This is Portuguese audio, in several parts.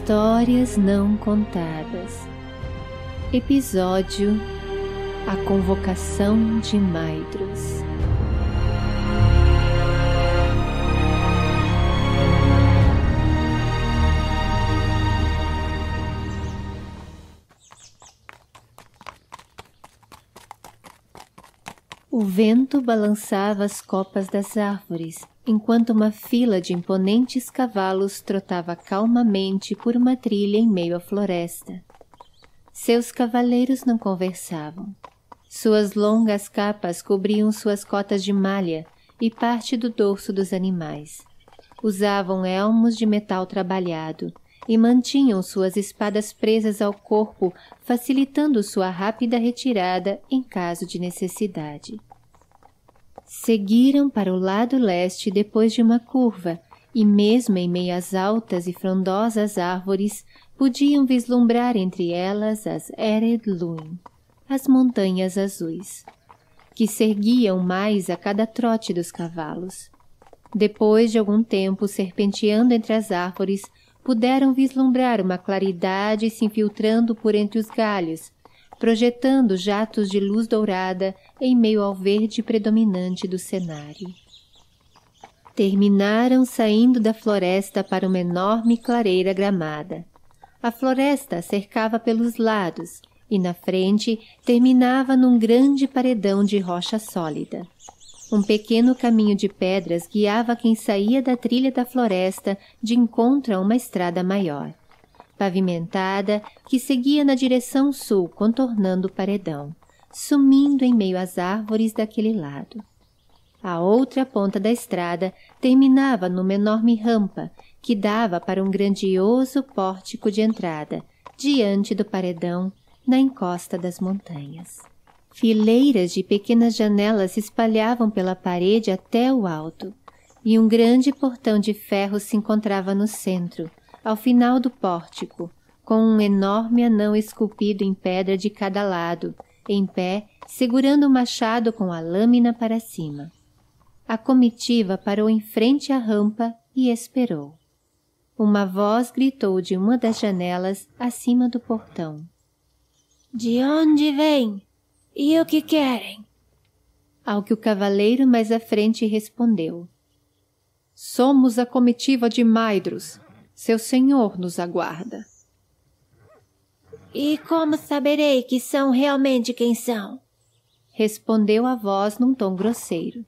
Histórias não contadas. Episódio: A convocação de Maedhros. O vento balançava as copas das árvores, enquanto uma fila de imponentes cavalos trotava calmamente por uma trilha em meio à floresta. Seus cavaleiros não conversavam. Suas longas capas cobriam suas cotas de malha e parte do dorso dos animais. Usavam elmos de metal trabalhado e mantinham suas espadas presas ao corpo, facilitando sua rápida retirada em caso de necessidade. Seguiram para o lado leste depois de uma curva, e mesmo em meio às altas e frondosas árvores, podiam vislumbrar entre elas as Ered Luin, as Montanhas Azuis, que se erguiam mais a cada trote dos cavalos. Depois de algum tempo serpenteando entre as árvores, puderam vislumbrar uma claridade se infiltrando por entre os galhos, projetando jatos de luz dourada em meio ao verde predominante do cenário. Terminaram saindo da floresta para uma enorme clareira gramada. A floresta cercava pelos lados e na frente terminava num grande paredão de rocha sólida. Um pequeno caminho de pedras guiava quem saía da trilha da floresta de encontro a uma estrada maior, pavimentada, que seguia na direção sul, contornando o paredão, sumindo em meio às árvores daquele lado. A outra ponta da estrada terminava numa enorme rampa que dava para um grandioso pórtico de entrada, diante do paredão, na encosta das montanhas. Fileiras de pequenas janelas se espalhavam pela parede até o alto, e um grande portão de ferro se encontrava no centro, ao final do pórtico, com um enorme anão esculpido em pedra de cada lado, em pé, segurando o machado com a lâmina para cima. A comitiva parou em frente à rampa e esperou. Uma voz gritou de uma das janelas acima do portão. De onde vêm? E o que querem? Ao que o cavaleiro mais à frente respondeu. Somos a comitiva de Maedhros. Seu senhor nos aguarda. E como saberei que são realmente quem são? Respondeu a voz num tom grosseiro.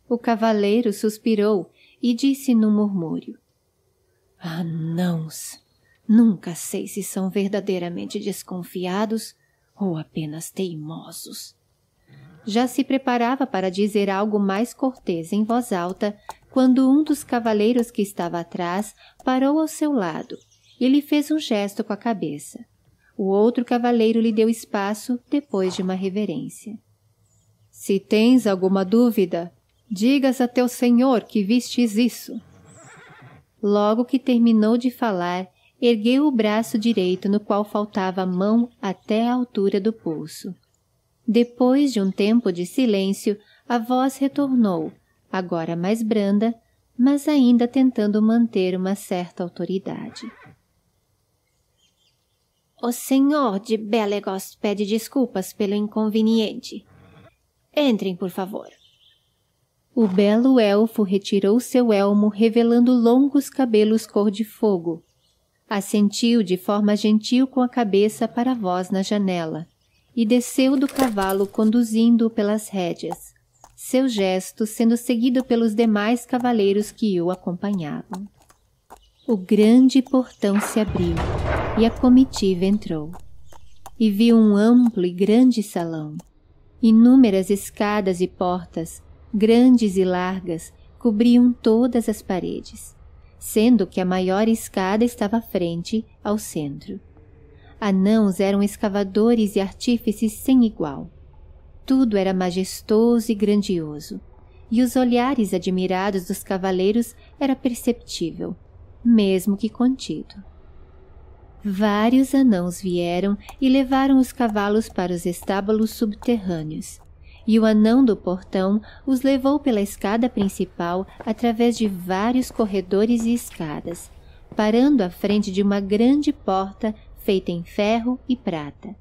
O cavaleiro suspirou e disse num murmúrio. Anãos! Nunca sei se são verdadeiramente desconfiados ou apenas teimosos. Já se preparava para dizer algo mais cortês em voz alta, quando um dos cavaleiros que estava atrás parou ao seu lado e lhe fez um gesto com a cabeça. O outro cavaleiro lhe deu espaço depois de uma reverência. Se tens alguma dúvida, digas a teu senhor que vistes isso. Logo que terminou de falar, ergueu o braço direito no qual faltava a mão até a altura do pulso. Depois de um tempo de silêncio, a voz retornou, agora mais branda, mas ainda tentando manter uma certa autoridade. O senhor de Belegost pede desculpas pelo inconveniente. Entrem, por favor. O belo elfo retirou seu elmo, revelando longos cabelos cor de fogo. Assentiu de forma gentil com a cabeça para a voz na janela e desceu do cavalo conduzindo-o pelas rédeas, seu gesto sendo seguido pelos demais cavaleiros que o acompanhavam. O grande portão se abriu e a comitiva entrou, e viu um amplo e grande salão. Inúmeras escadas e portas, grandes e largas, cobriam todas as paredes, sendo que a maior escada estava à frente, ao centro. Anãos eram escavadores e artífices sem igual. Tudo era majestoso e grandioso, e os olhares admirados dos cavaleiros era perceptível, mesmo que contido. Vários anãos vieram e levaram os cavalos para os estábulos subterrâneos, e o anão do portão os levou pela escada principal através de vários corredores e escadas, parando à frente de uma grande porta feita em ferro e prata.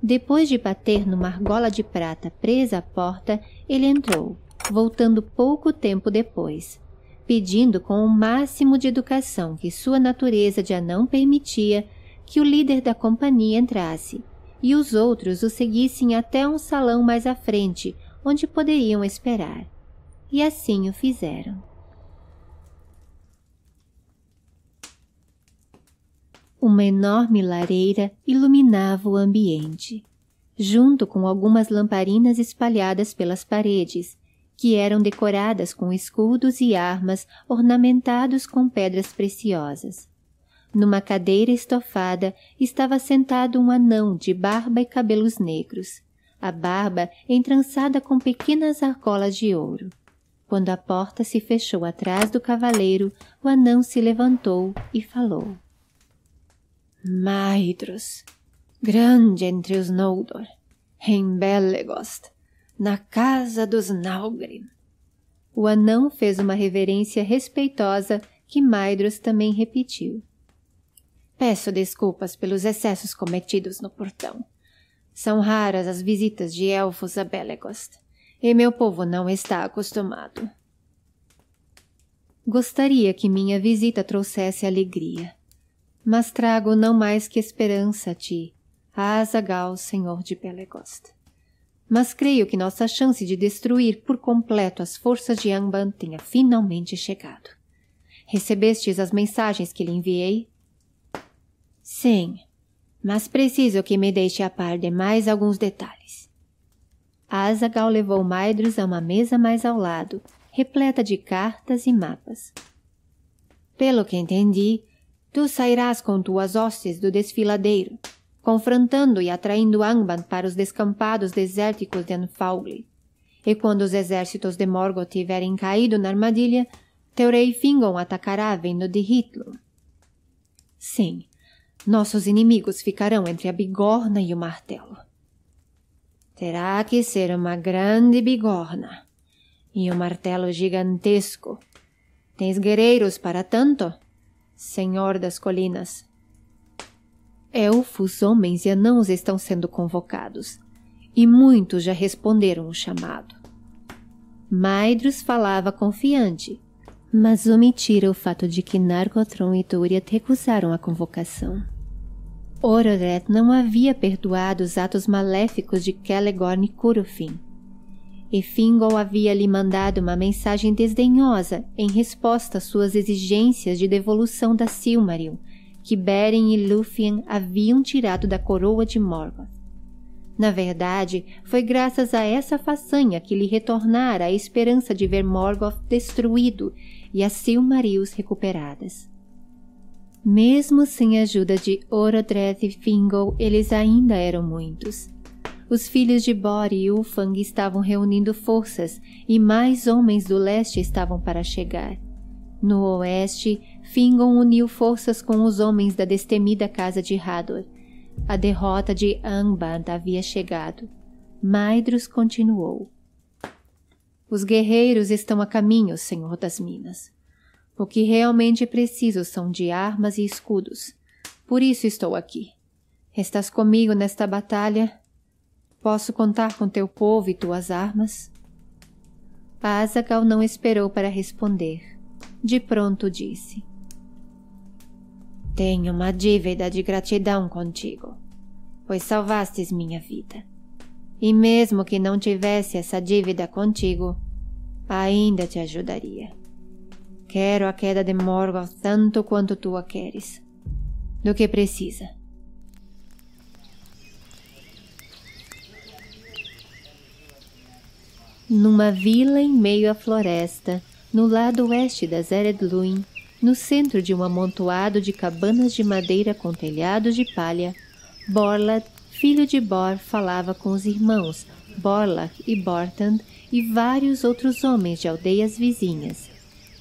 Depois de bater numa argola de prata presa à porta, ele entrou, voltando pouco tempo depois, pedindo com o máximo de educação que sua natureza de anão permitia que o líder da companhia entrasse e os outros o seguissem até um salão mais à frente, onde poderiam esperar. E assim o fizeram. Uma enorme lareira iluminava o ambiente, junto com algumas lamparinas espalhadas pelas paredes, que eram decoradas com escudos e armas ornamentados com pedras preciosas. Numa cadeira estofada estava sentado um anão de barba e cabelos negros, a barba entrançada com pequenas argolas de ouro. Quando a porta se fechou atrás do cavaleiro, o anão se levantou e falou. Maedhros, grande entre os Noldor, em Belegost, na casa dos Naugrim. O anão fez uma reverência respeitosa que Maedhros também repetiu. Peço desculpas pelos excessos cometidos no portão. São raras as visitas de elfos a Belegost, e meu povo não está acostumado. Gostaria que minha visita trouxesse alegria, mas trago não mais que esperança a ti, a Azaghal, senhor de Belegost. Mas creio que nossa chance de destruir por completo as forças de Angband tenha finalmente chegado. Recebestes as mensagens que lhe enviei? Sim, mas preciso que me deixe a par de mais alguns detalhes. Azaghal levou Maedhros a uma mesa mais ao lado, repleta de cartas e mapas. Pelo que entendi, tu sairás com tuas hostes do desfiladeiro, confrontando e atraindo Angband para os descampados desérticos de Anfaugle. E quando os exércitos de Morgoth tiverem caído na armadilha, teu rei Fingon atacará vindo de Hithlum. Sim, nossos inimigos ficarão entre a bigorna e o martelo. Terá que ser uma grande bigorna e um martelo gigantesco. Tens guerreiros para tanto? Senhor das colinas. Elfos, homens e anãos estão sendo convocados, e muitos já responderam o chamado. Maedhros falava confiante, mas omitira o fato de que Nargothrond e Doriath recusaram a convocação. Orodreth não havia perdoado os atos maléficos de Celegorn e Curufin, e Fingon havia lhe mandado uma mensagem desdenhosa em resposta às suas exigências de devolução da Silmaril, que Beren e Lúthien haviam tirado da coroa de Morgoth. Na verdade, foi graças a essa façanha que lhe retornara a esperança de ver Morgoth destruído e as Silmarils recuperadas. Mesmo sem a ajuda de Orodreth e Fingon, eles ainda eram muitos. Os filhos de Bor e Ulfang estavam reunindo forças e mais homens do leste estavam para chegar. No oeste, Fingon uniu forças com os homens da destemida casa de Hador. A derrota de Angband havia chegado. Maedhros continuou. Os guerreiros estão a caminho, Senhor das Minas. O que realmente preciso são de armas e escudos. Por isso estou aqui. Estás comigo nesta batalha? Posso contar com teu povo e tuas armas? Azaghal não esperou para responder. De pronto disse. Tenho uma dívida de gratidão contigo, pois salvastes minha vida. E mesmo que não tivesse essa dívida contigo, ainda te ajudaria. Quero a queda de Morgoth tanto quanto tu a queres. Do que precisa? Numa vila em meio à floresta, no lado oeste das Ered Luin, no centro de um amontoado de cabanas de madeira com telhados de palha, Borlad, filho de Bor, falava com os irmãos Borlach e Borthand e vários outros homens de aldeias vizinhas.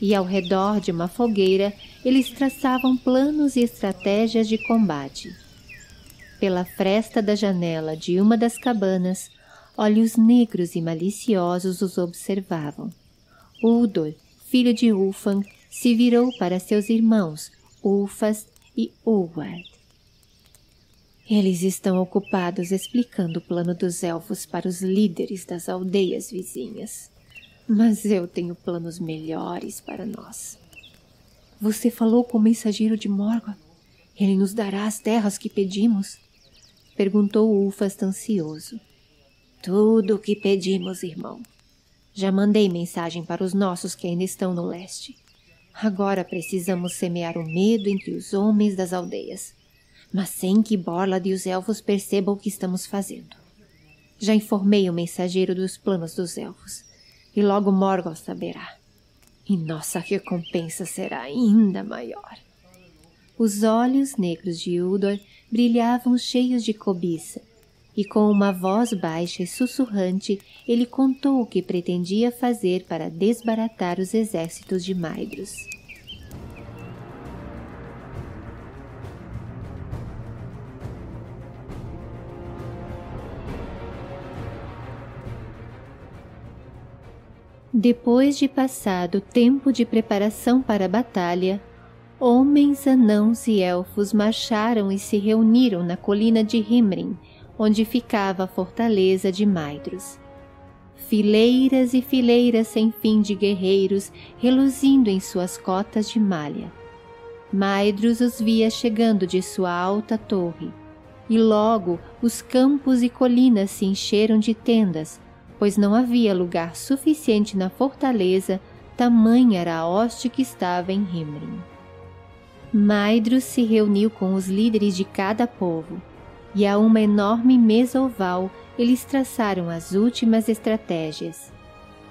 E ao redor de uma fogueira, eles traçavam planos e estratégias de combate. Pela fresta da janela de uma das cabanas, olhos negros e maliciosos os observavam. Uldor, filho de Ulfang, se virou para seus irmãos, Ulfas e Ulward. Eles estão ocupados explicando o plano dos elfos para os líderes das aldeias vizinhas. Mas eu tenho planos melhores para nós. Você falou com o mensageiro de Morgoth? Ele nos dará as terras que pedimos? Perguntou Ulfas ansioso. Tudo o que pedimos, irmão. Já mandei mensagem para os nossos que ainda estão no leste. Agora precisamos semear o medo entre os homens das aldeias, mas sem que Borlad e os elfos percebam o que estamos fazendo. Já informei o mensageiro dos planos dos elfos, e logo Morgoth saberá. E nossa recompensa será ainda maior. Os olhos negros de Uldor brilhavam cheios de cobiça, e com uma voz baixa e sussurrante, ele contou o que pretendia fazer para desbaratar os exércitos de Maedhros. Depois de passado tempo de preparação para a batalha, homens, anãos e elfos marcharam e se reuniram na colina de Himrin, onde ficava a fortaleza de Maedhros. Fileiras e fileiras sem fim de guerreiros reluzindo em suas cotas de malha. Maedhros os via chegando de sua alta torre, e logo os campos e colinas se encheram de tendas, pois não havia lugar suficiente na fortaleza, tamanha era a hoste que estava em Himrin. Maedhros se reuniu com os líderes de cada povo, e a uma enorme mesa oval eles traçaram as últimas estratégias.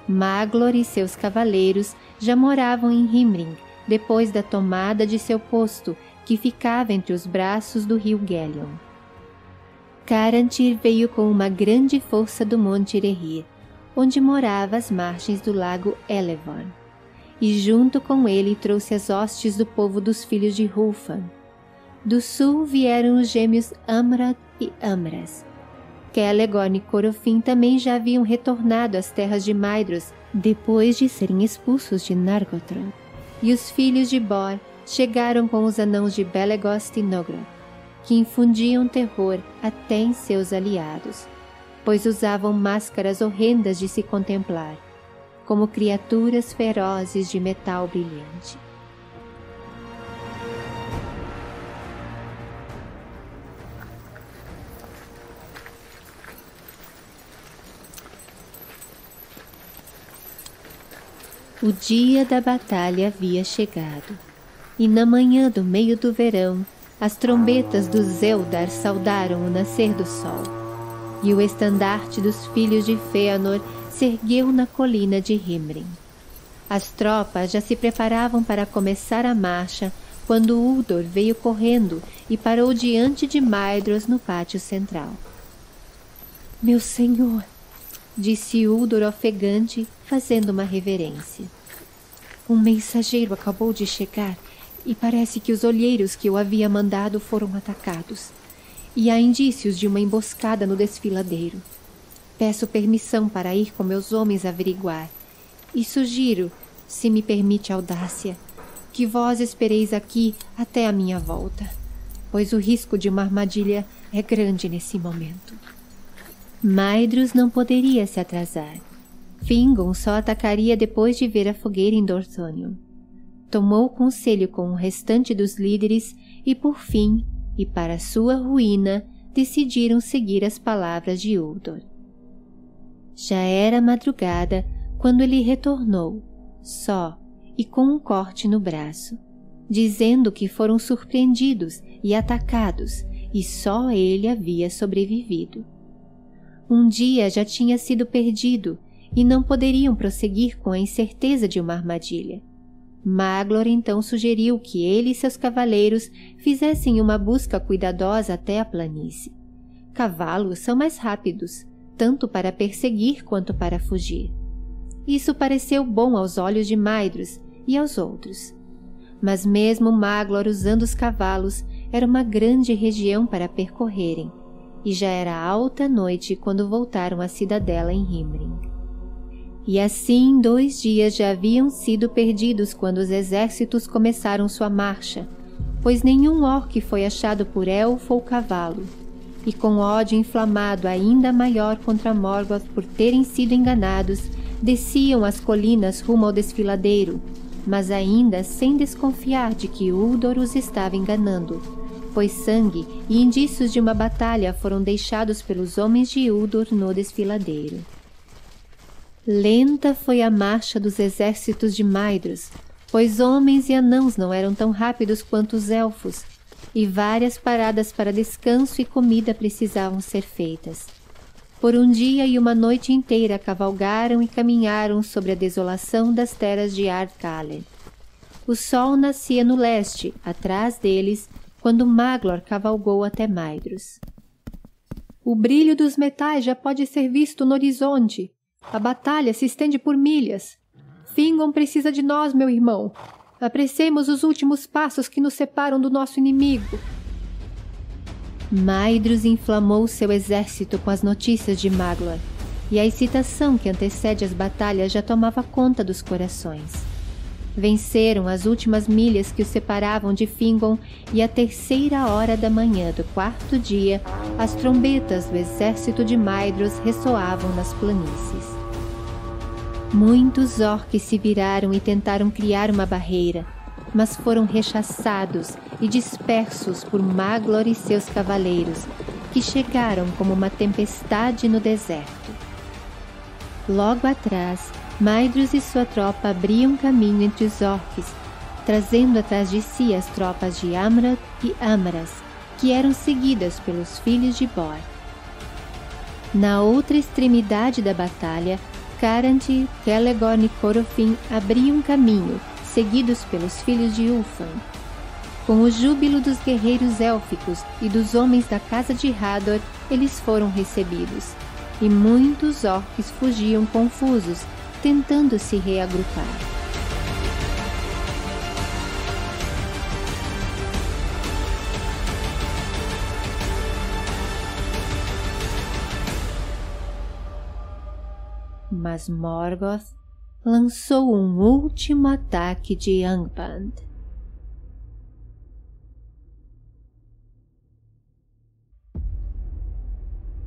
Maglor e seus cavaleiros já moravam em Himrin depois da tomada de seu posto, que ficava entre os braços do rio Gelion. Carantyr veio com uma grande força do Monte Erehir, onde morava às margens do lago Elevorn, e junto com ele trouxe as hostes do povo dos filhos de Húlfan. Do sul vieram os gêmeos Amrad e Amras. Celegorn e Corofin também já haviam retornado às terras de Maedhros depois de serem expulsos de Nargothrond, e os filhos de Bor chegaram com os anãos de Belegost e Nogroth, que infundiam terror até em seus aliados, pois usavam máscaras horrendas de se contemplar, como criaturas ferozes de metal brilhante. O dia da batalha havia chegado, e na manhã do meio do verão, as trombetas dos Eldar saudaram o nascer do sol, e o estandarte dos filhos de Fëanor se ergueu na colina de Himrin. As tropas já se preparavam para começar a marcha, quando Uldor veio correndo e parou diante de Maedhros no pátio central. — Meu senhor! Disse Uldor ofegante, fazendo uma reverência. Um mensageiro acabou de chegar e parece que os olheiros que eu havia mandado foram atacados, e há indícios de uma emboscada no desfiladeiro. Peço permissão para ir com meus homens averiguar, e sugiro, se me permite a audácia, que vós espereis aqui até a minha volta, pois o risco de uma armadilha é grande nesse momento. Maedhros não poderia se atrasar. Fingon só atacaria depois de ver a fogueira em Dorthonion. Tomou conselho com o restante dos líderes e, por fim, e para sua ruína, decidiram seguir as palavras de Uldor. Já era madrugada quando ele retornou, só e com um corte no braço, dizendo que foram surpreendidos e atacados e só ele havia sobrevivido. Um dia já tinha sido perdido e não poderiam prosseguir com a incerteza de uma armadilha. Maglor então sugeriu que ele e seus cavaleiros fizessem uma busca cuidadosa até a planície. Cavalos são mais rápidos, tanto para perseguir quanto para fugir. Isso pareceu bom aos olhos de Maedhros e aos outros. Mas mesmo Maglor usando os cavalos, era uma grande região para percorrerem, e já era alta noite quando voltaram à cidadela em Himrin. E assim 2 dias já haviam sido perdidos quando os exércitos começaram sua marcha, pois nenhum orc foi achado por elfo ou cavalo, e com ódio inflamado ainda maior contra Morgoth por terem sido enganados, desciam as colinas rumo ao desfiladeiro, mas ainda sem desconfiar de que Uldor os estava enganando, pois sangue e indícios de uma batalha foram deixados pelos homens de Uldor no desfiladeiro. Lenta foi a marcha dos exércitos de Maedhros, pois homens e anãos não eram tão rápidos quanto os elfos, e várias paradas para descanso e comida precisavam ser feitas. Por um dia e uma noite inteira cavalgaram e caminharam sobre a desolação das terras de Ardcalen. O sol nascia no leste, atrás deles, quando Maglor cavalgou até Maedhros. O brilho dos metais já pode ser visto no horizonte. A batalha se estende por milhas. Fingon precisa de nós, meu irmão. Apressemos os últimos passos que nos separam do nosso inimigo. Maedhros inflamou seu exército com as notícias de Maglor, e a excitação que antecede as batalhas já tomava conta dos corações. Venceram as últimas milhas que os separavam de Fingon, e à 3ª da manhã do 4º dia, as trombetas do exército de Maedhros ressoavam nas planícies. Muitos orcs se viraram e tentaram criar uma barreira, mas foram rechaçados e dispersos por Maglor e seus cavaleiros, que chegaram como uma tempestade no deserto. Logo atrás, Maedhros e sua tropa abriam caminho entre os orcs, trazendo atrás de si as tropas de Amrath e Amaras, que eram seguidas pelos filhos de Bor. Na outra extremidade da batalha, Caranthir, Celegorn e Corofin abriam caminho, seguidos pelos filhos de Ulfan. Com o júbilo dos guerreiros élficos e dos homens da casa de Hador, eles foram recebidos, e muitos orcs fugiam confusos, tentando se reagrupar. Mas Morgoth lançou um último ataque de Angband.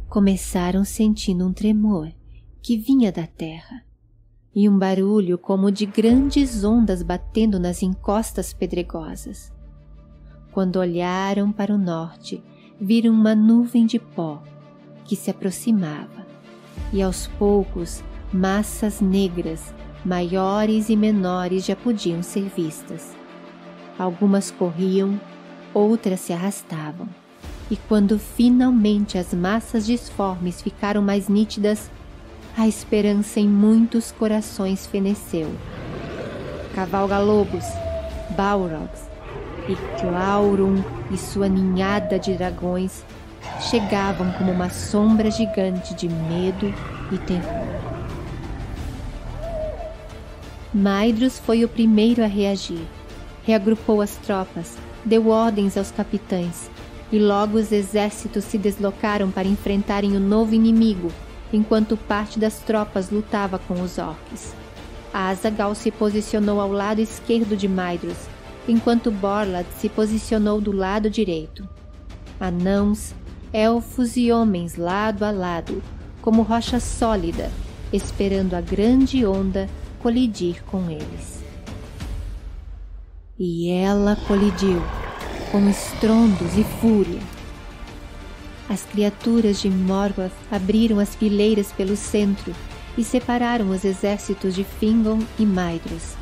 Começaram sentindo um tremor que vinha da terra, e um barulho como de grandes ondas batendo nas encostas pedregosas. Quando olharam para o norte, viram uma nuvem de pó que se aproximava, e aos poucos massas negras, maiores e menores, já podiam ser vistas. Algumas corriam, outras se arrastavam, e quando finalmente as massas disformes ficaram mais nítidas, a esperança em muitos corações feneceu. Cavalga-lobos, Balrogs e Glaurung e sua ninhada de dragões chegavam como uma sombra gigante de medo e terror. Maedhros foi o primeiro a reagir. Reagrupou as tropas, deu ordens aos capitães, e logo os exércitos se deslocaram para enfrentarem o novo inimigo, enquanto parte das tropas lutava com os orcs. Azaghal se posicionou ao lado esquerdo de Maedhros, enquanto Borlad se posicionou do lado direito. Anãos, elfos e homens lado a lado, como rocha sólida, esperando a grande onda colidir com eles. E ela colidiu, com estrondos e fúria. As criaturas de Morgoth abriram as fileiras pelo centro e separaram os exércitos de Fingon e Maedhros.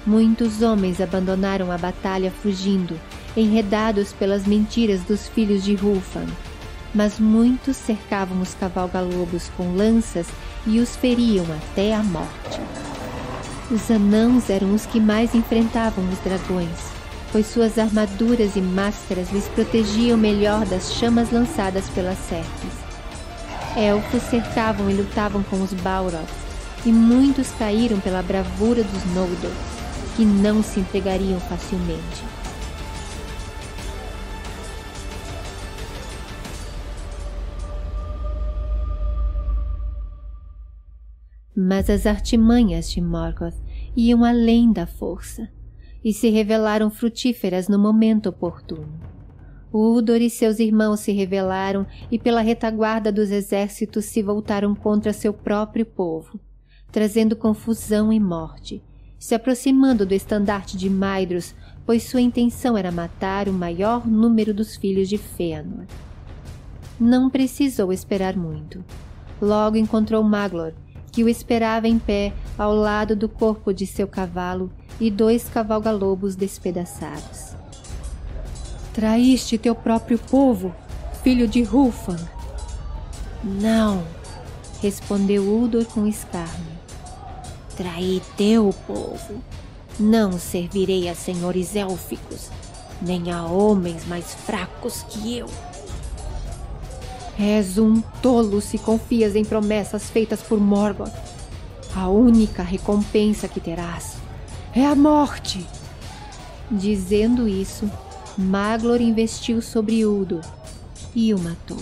Muitos homens abandonaram a batalha fugindo, enredados pelas mentiras dos filhos de Húlfan, mas muitos cercavam os cavalga-lobos com lanças e os feriam até a morte. Os anãos eram os que mais enfrentavam os dragões, pois suas armaduras e máscaras lhes protegiam melhor das chamas lançadas pelas serpes. Elfos cercavam e lutavam com os Balrogs, e muitos caíram pela bravura dos Noldor, que não se entregariam facilmente. Mas as artimanhas de Morgoth iam além da força, e se revelaram frutíferas no momento oportuno. Udor e seus irmãos se rebelaram e pela retaguarda dos exércitos se voltaram contra seu próprio povo, trazendo confusão e morte, se aproximando do estandarte de Maedhros, pois sua intenção era matar o maior número dos filhos de Fëanor. Não precisou esperar muito. Logo encontrou Maglor, que o esperava em pé ao lado do corpo de seu cavalo e 2 cavalga-lobos despedaçados. Traíste teu próprio povo, filho de Húlfang. Não, respondeu Udor com escárnio. Traí teu povo. Não servirei a senhores élficos, nem a homens mais fracos que eu. És um tolo se confias em promessas feitas por Morgoth. A única recompensa que terás é a morte. Dizendo isso, Maglor investiu sobre Udor e o matou.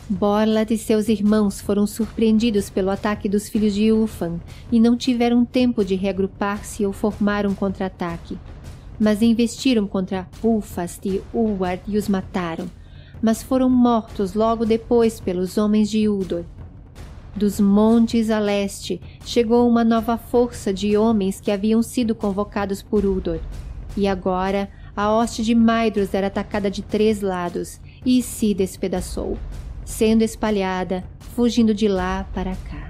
Borlad e seus irmãos foram surpreendidos pelo ataque dos filhos de Ulfang e não tiveram tempo de reagrupar-se ou formar um contra-ataque, mas investiram contra Ulfast e Ulward e os mataram, mas foram mortos logo depois pelos homens de Udor. Dos montes a leste chegou uma nova força de homens que haviam sido convocados por Udor, e agora a hoste de Maedhros era atacada de 3 lados e se despedaçou, sendo espalhada, fugindo de lá para cá.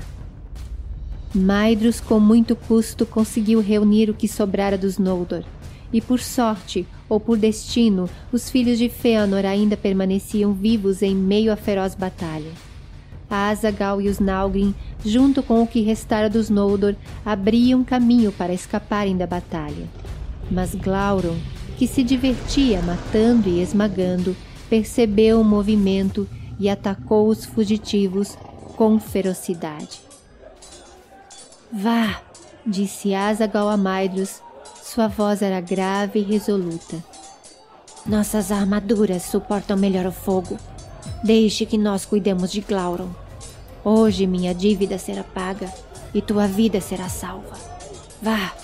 Maedhros com muito custo conseguiu reunir o que sobrara dos Noldor, e por sorte ou por destino, os filhos de Fëanor ainda permaneciam vivos em meio à feroz batalha. Azaghal e os Nalgrim, junto com o que restara dos Noldor, abriam caminho para escaparem da batalha. Mas Glaurung, que se divertia matando e esmagando, percebeu o movimento e atacou os fugitivos com ferocidade. Vá, disse Azaghal a Maedhros. Sua voz era grave e resoluta. Nossas armaduras suportam melhor o fogo. Deixe que nós cuidemos de Glaurung. Hoje minha dívida será paga e tua vida será salva. Vá!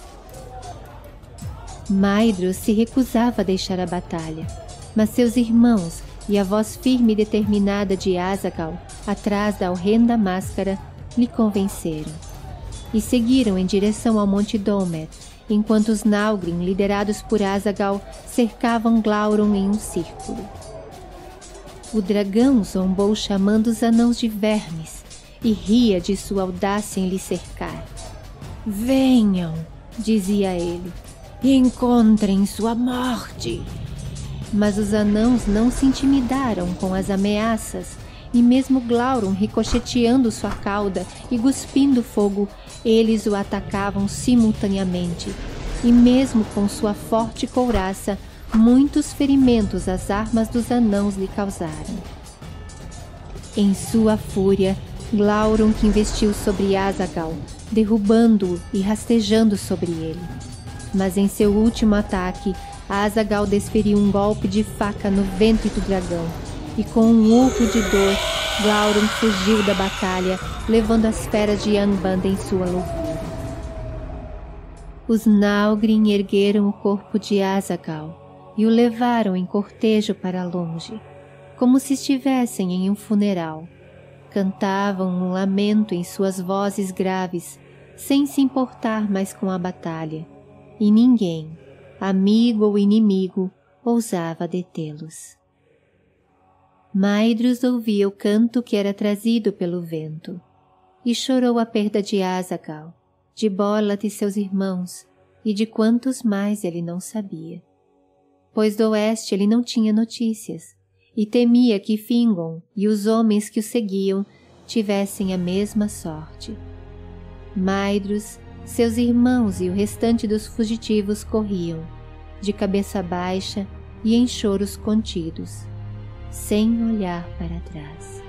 Maedhros se recusava a deixar a batalha, mas seus irmãos e a voz firme e determinada de Azaghal, atrás da horrenda máscara, lhe convenceram. E seguiram em direção ao Monte Domer, enquanto os Nalgrim, liderados por Azaghal, cercavam Glaurung em um círculo. O dragão zombou chamando os anãos de vermes e ria de sua audácia em lhe cercar. Venham, dizia ele, e encontrem sua morte. Mas os anãos não se intimidaram com as ameaças, e mesmo Glaurung ricocheteando sua cauda e cuspindo fogo, eles o atacavam simultaneamente, e mesmo com sua forte couraça, muitos ferimentos as armas dos anãos lhe causaram. Em sua fúria, Glaurung investiu sobre Azaghal, derrubando-o e rastejando sobre ele. Mas em seu último ataque, Azaghal desferiu um golpe de faca no ventre do dragão, e com um urro de dor, Glaurung fugiu da batalha, levando as feras de Angband em sua loucura. Os Nalgrim ergueram o corpo de Azaghal e o levaram em cortejo para longe, como se estivessem em um funeral. Cantavam um lamento em suas vozes graves, sem se importar mais com a batalha, e ninguém, amigo ou inimigo, ousava detê-los. Maedhros ouvia o canto que era trazido pelo vento, e chorou a perda de Azaghal, de Borlad e seus irmãos, e de quantos mais ele não sabia. Pois do oeste ele não tinha notícias, e temia que Fingon e os homens que o seguiam tivessem a mesma sorte. Maedhros, seus irmãos e o restante dos fugitivos corriam, de cabeça baixa e em choros contidos, sem olhar para trás.